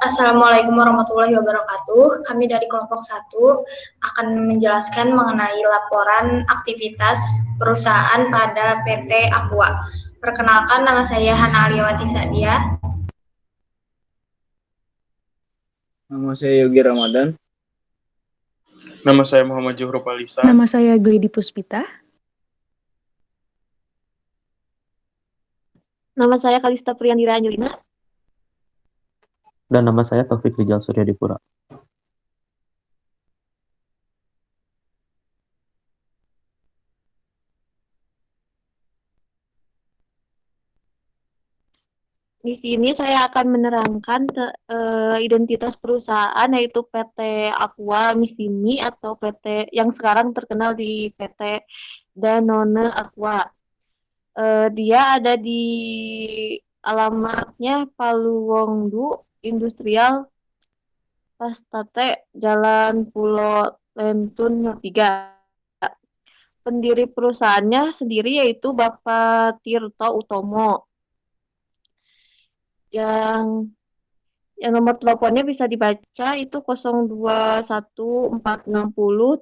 Assalamualaikum warahmatullahi wabarakatuh. Kami dari kelompok 1 akan menjelaskan mengenai laporan aktivitas perusahaan pada PT Aqua. Perkenalkan, nama saya Hana Aliawati Sadia. Nama saya Yogi Ramadan. Nama saya Muhammad Juhro Palisa. Nama saya Glidi Puspita. Nama saya Kalista Priyandira Angelina. Dan nama saya Taufik Rijal Suryadipura. Di sini saya akan menerangkan identitas perusahaan, yaitu PT Aqua Missimi atau PT yang sekarang terkenal di PT Danone Aqua. Dia ada di alamatnya Paluwongdu Industrial Pastate, Jalan Pulau Lentun 3. Pendiri perusahaannya sendiri yaitu Bapak Tirto Utomo. Yang nomor teleponnya bisa dibaca itu 0214603070.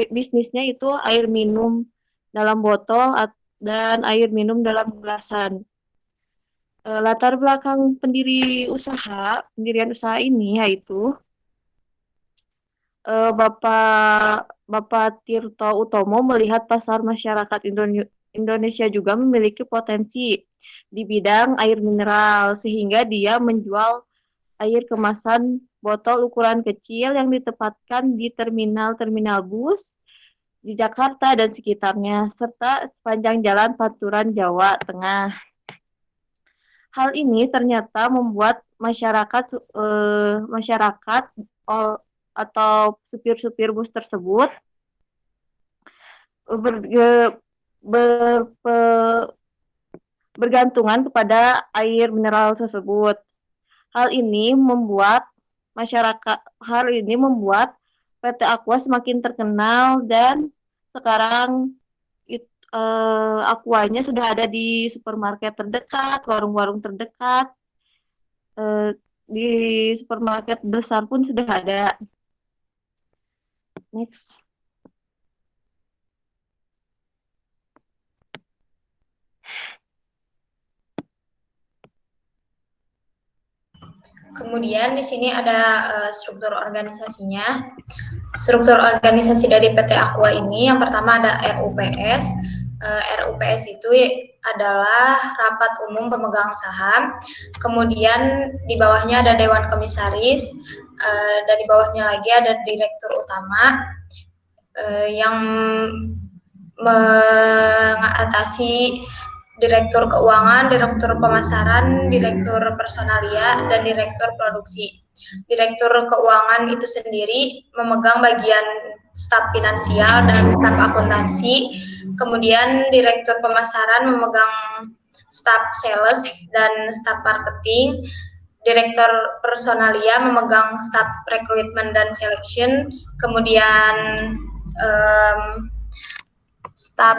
Bisnisnya itu air minum dalam botol dan air minum dalam gelasan. Latar belakang pendirian usaha ini yaitu Bapak Tirto Utomo melihat pasar masyarakat Indonesia juga memiliki potensi di bidang air mineral, sehingga dia menjual air kemasan botol ukuran kecil yang ditempatkan di terminal-terminal bus di Jakarta dan sekitarnya, serta sepanjang jalan Panturan, Jawa Tengah. Hal ini ternyata membuat masyarakat atau supir-supir bus tersebut bergantungan kepada air mineral tersebut. Hal ini membuat PT Aqua semakin terkenal, dan sekarang Aquanya sudah ada di supermarket terdekat, warung-warung terdekat, di supermarket besar pun sudah ada. Next. Kemudian di sini ada struktur organisasinya. Struktur organisasi dari PT Aqua ini yang pertama ada RUPS. RUPS itu adalah rapat umum pemegang saham. Kemudian di bawahnya ada dewan komisaris, dan di bawahnya lagi ada direktur utama yang mengatasi direktur keuangan, direktur pemasaran, direktur personalia, dan direktur produksi. Direktur keuangan itu sendiri memegang bagian staf finansial dan staf akuntansi. Kemudian direktur pemasaran memegang staf sales dan staf marketing. Direktur personalia memegang staf recruitment dan selection. Kemudian staf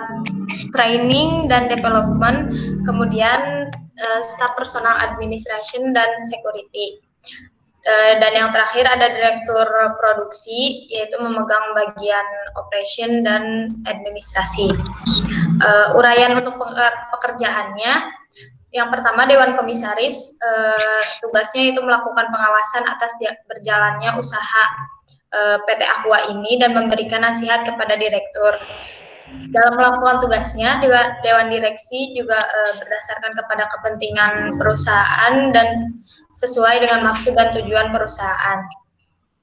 training dan development, kemudian staf personal administration dan security. Dan yang terakhir ada direktur produksi, yaitu memegang bagian operation dan administrasi. Uraian untuk pekerjaannya, yang pertama dewan komisaris, tugasnya itu melakukan pengawasan atas berjalannya usaha PT Aqua ini dan memberikan nasihat kepada direktur. Dalam melakukan tugasnya, Dewan Direksi juga berdasarkan kepada kepentingan perusahaan dan sesuai dengan maksud dan tujuan perusahaan.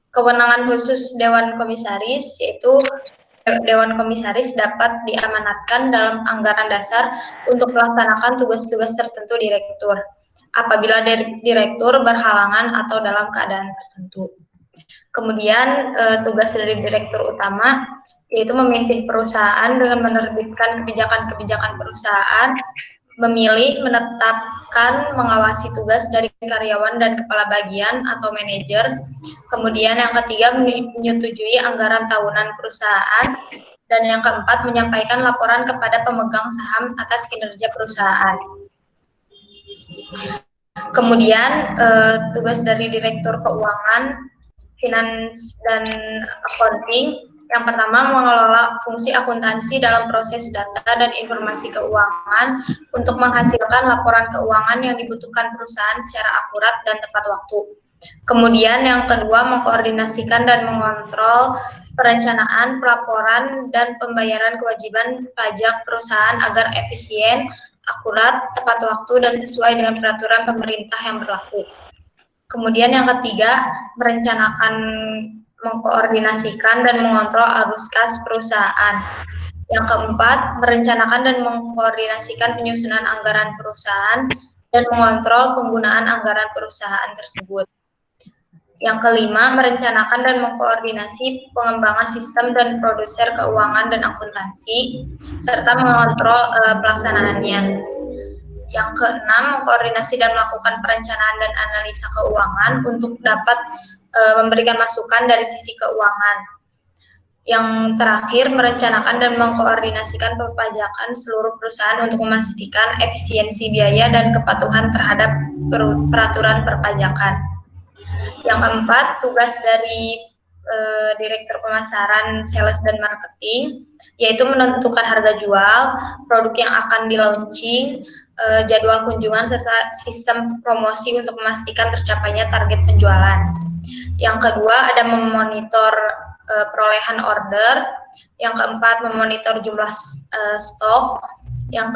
Kewenangan khusus Dewan Komisaris, yaitu Dewan Komisaris dapat diamanatkan dalam anggaran dasar untuk melaksanakan tugas-tugas tertentu direktur, apabila direktur berhalangan atau dalam keadaan tertentu. Kemudian tugas dari direktur utama yaitu memimpin perusahaan dengan menerbitkan kebijakan-kebijakan perusahaan, memilih, menetapkan, mengawasi tugas dari karyawan dan kepala bagian atau manajer. Kemudian yang ketiga, menyetujui anggaran tahunan perusahaan. Dan yang keempat, menyampaikan laporan kepada pemegang saham atas kinerja perusahaan. Kemudian tugas dari Direktur Keuangan, Finance dan Accounting, yang pertama mengelola fungsi akuntansi dalam proses data dan informasi keuangan untuk menghasilkan laporan keuangan yang dibutuhkan perusahaan secara akurat dan tepat waktu. Kemudian yang kedua mengkoordinasikan dan mengontrol perencanaan, pelaporan, dan pembayaran kewajiban pajak perusahaan agar efisien, akurat, tepat waktu, dan sesuai dengan peraturan pemerintah yang berlaku. Kemudian yang ketiga, merencanakan, mengkoordinasikan, dan mengontrol arus kas perusahaan. Yang keempat, merencanakan dan mengkoordinasikan penyusunan anggaran perusahaan dan mengontrol penggunaan anggaran perusahaan tersebut. Yang kelima, merencanakan dan mengkoordinasi pengembangan sistem dan produser keuangan dan akuntansi, serta mengontrol pelaksanaannya. Yang keenam, mengkoordinasi dan melakukan perencanaan dan analisa keuangan untuk dapat memberikan masukan dari sisi keuangan. Yang terakhir, merencanakan dan mengkoordinasikan perpajakan seluruh perusahaan untuk memastikan efisiensi biaya dan kepatuhan terhadap peraturan perpajakan. Yang keempat, tugas dari Direktur Pemasaran, Sales, dan Marketing, yaitu menentukan harga jual, produk yang akan di-launching, jadwal kunjungan, serta sistem promosi untuk memastikan tercapainya target penjualan. Yang kedua, ada memonitor perolehan order. Yang keempat, memonitor jumlah stok. Yang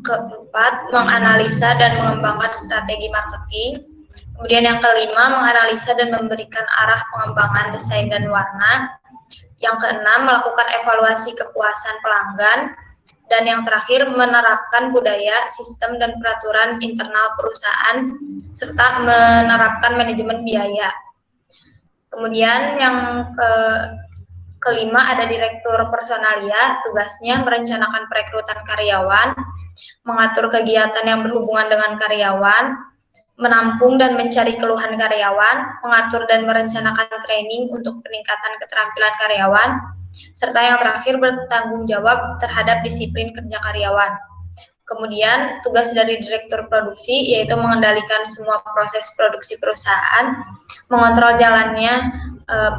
keempat, menganalisa dan mengembangkan strategi marketing. Kemudian yang kelima, menganalisa dan memberikan arah pengembangan desain dan warna. Yang keenam, melakukan evaluasi kepuasan pelanggan. Dan yang terakhir, menerapkan budaya, sistem, dan peraturan internal perusahaan, serta menerapkan manajemen biaya. Kemudian yang kelima, ada Direktur Personalia, tugasnya merencanakan perekrutan karyawan, mengatur kegiatan yang berhubungan dengan karyawan, menampung dan mencari keluhan karyawan, mengatur dan merencanakan training untuk peningkatan keterampilan karyawan, serta yang terakhir bertanggung jawab terhadap disiplin kerja karyawan. Kemudian tugas dari Direktur Produksi yaitu mengendalikan semua proses produksi perusahaan, mengontrol jalannya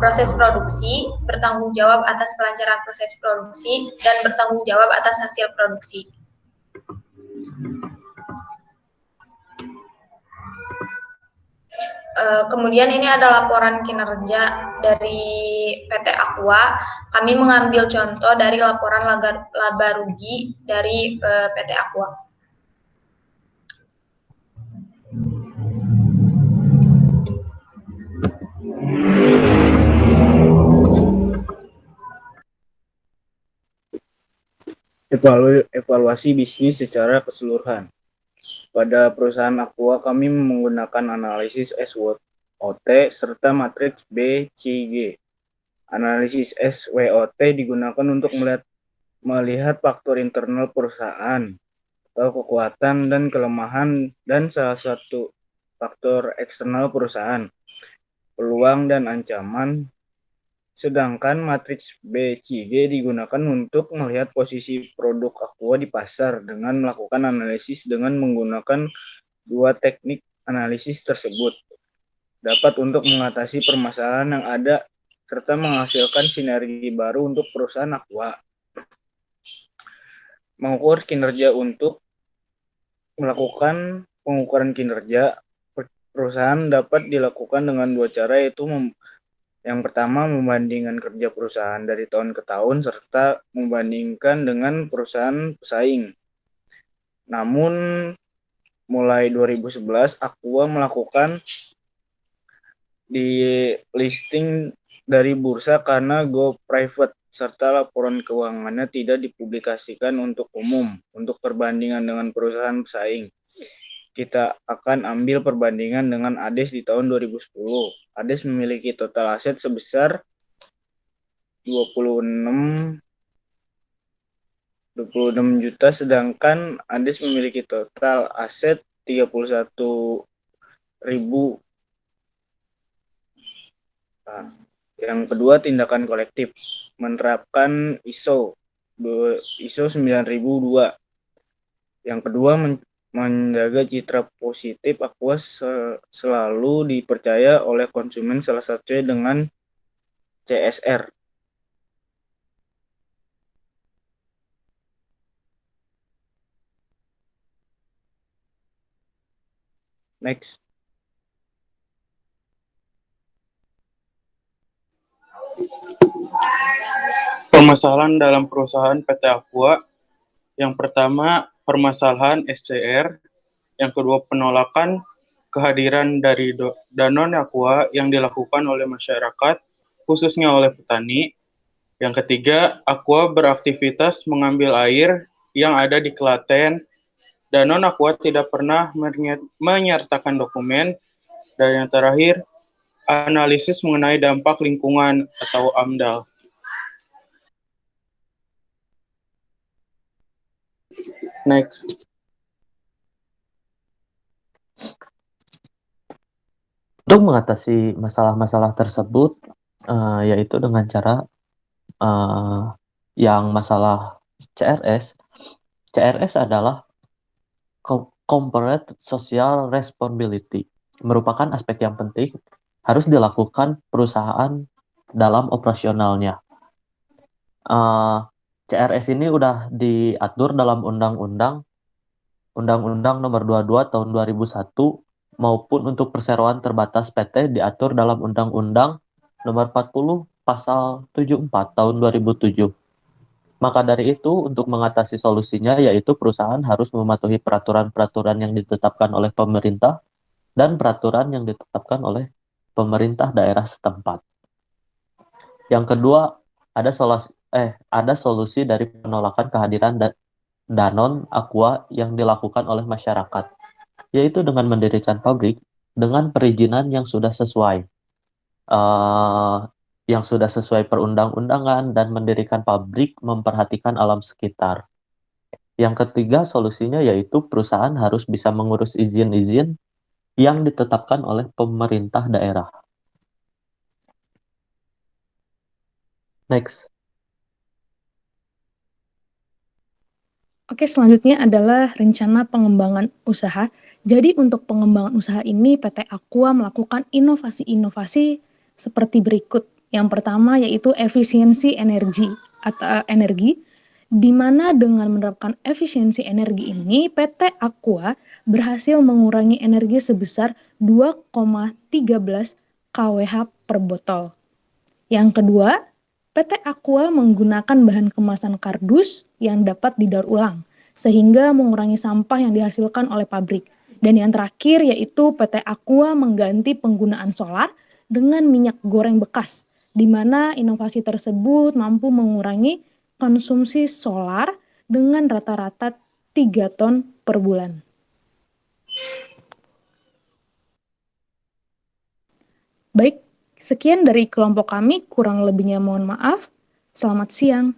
proses produksi, bertanggung jawab atas kelancaran proses produksi, dan bertanggung jawab atas hasil produksi. Kemudian ini ada laporan kinerja dari PT Aqua. Kami mengambil contoh dari laporan laba rugi dari PT Aqua. Evaluasi bisnis secara keseluruhan. Pada perusahaan Aqua, kami menggunakan analisis SWOT serta matriks BCG. Analisis SWOT digunakan untuk melihat faktor internal perusahaan atau kekuatan dan kelemahan, dan salah satu faktor eksternal perusahaan, peluang dan ancaman. Sedangkan matriks BCG digunakan untuk melihat posisi produk Aqua di pasar dengan melakukan analisis dengan menggunakan dua teknik analisis tersebut. Dapat untuk mengatasi permasalahan yang ada serta menghasilkan sinergi baru untuk perusahaan Aqua. Mengukur kinerja. Untuk melakukan pengukuran kinerja perusahaan dapat dilakukan dengan dua cara, yaitu yang pertama, membandingkan kerja perusahaan dari tahun ke tahun serta membandingkan dengan perusahaan pesaing. Namun, mulai 2011, Aqua melakukan di listing dari bursa karena go private, serta laporan keuangannya tidak dipublikasikan untuk umum untuk perbandingan dengan perusahaan pesaing. Kita akan ambil perbandingan dengan ADES di tahun 2010. ADES memiliki total aset sebesar 26 juta, sedangkan ADES memiliki total aset 31.000. Yang kedua, tindakan kolektif. Menerapkan ISO 9002. Yang kedua, menjaga citra positif Aqua selalu dipercaya oleh konsumen, salah satunya dengan CSR. Next. Permasalahan dalam perusahaan PT Aqua. Yang pertama, permasalahan SCR. Yang kedua, penolakan kehadiran dari Danone Aqua yang dilakukan oleh masyarakat, khususnya oleh petani. Yang ketiga, Aqua beraktivitas mengambil air yang ada di Klaten. Danone Aqua tidak pernah menyertakan dokumen. Dan yang terakhir, analisis mengenai dampak lingkungan atau AMDAL. Next. Untuk mengatasi masalah-masalah tersebut, yaitu dengan cara yang masalah CRS. CRS adalah Corporate Social Responsibility, merupakan aspek yang penting harus dilakukan perusahaan dalam operasionalnya. CRS ini udah diatur dalam Undang-Undang Nomor 22 Tahun 2001 maupun untuk perseroan terbatas PT diatur dalam Undang-Undang Nomor 40 Pasal 74 Tahun 2007. Maka dari itu, untuk mengatasi solusinya yaitu perusahaan harus mematuhi peraturan-peraturan yang ditetapkan oleh pemerintah dan peraturan yang ditetapkan oleh pemerintah daerah setempat. Yang kedua, ada solusi dari penolakan kehadiran Danone Aqua yang dilakukan oleh masyarakat, yaitu dengan mendirikan pabrik dengan perizinan yang sudah sesuai perundang-undangan dan mendirikan pabrik memperhatikan alam sekitar. Yang ketiga, solusinya yaitu perusahaan harus bisa mengurus izin-izin yang ditetapkan oleh pemerintah daerah. Next. Oke, selanjutnya adalah rencana pengembangan usaha. Jadi untuk pengembangan usaha ini PT Aqua melakukan inovasi-inovasi seperti berikut. Yang pertama yaitu efisiensi energi di mana dengan menerapkan efisiensi energi ini PT Aqua berhasil mengurangi energi sebesar 2,13 kWh per botol. Yang kedua, PT Aqua menggunakan bahan kemasan kardus yang dapat didaur ulang, sehingga mengurangi sampah yang dihasilkan oleh pabrik. Dan yang terakhir yaitu PT Aqua mengganti penggunaan solar dengan minyak goreng bekas, di mana inovasi tersebut mampu mengurangi konsumsi solar dengan rata-rata 3 ton per bulan. Baik, sekian dari kelompok kami, kurang lebihnya mohon maaf. Selamat siang.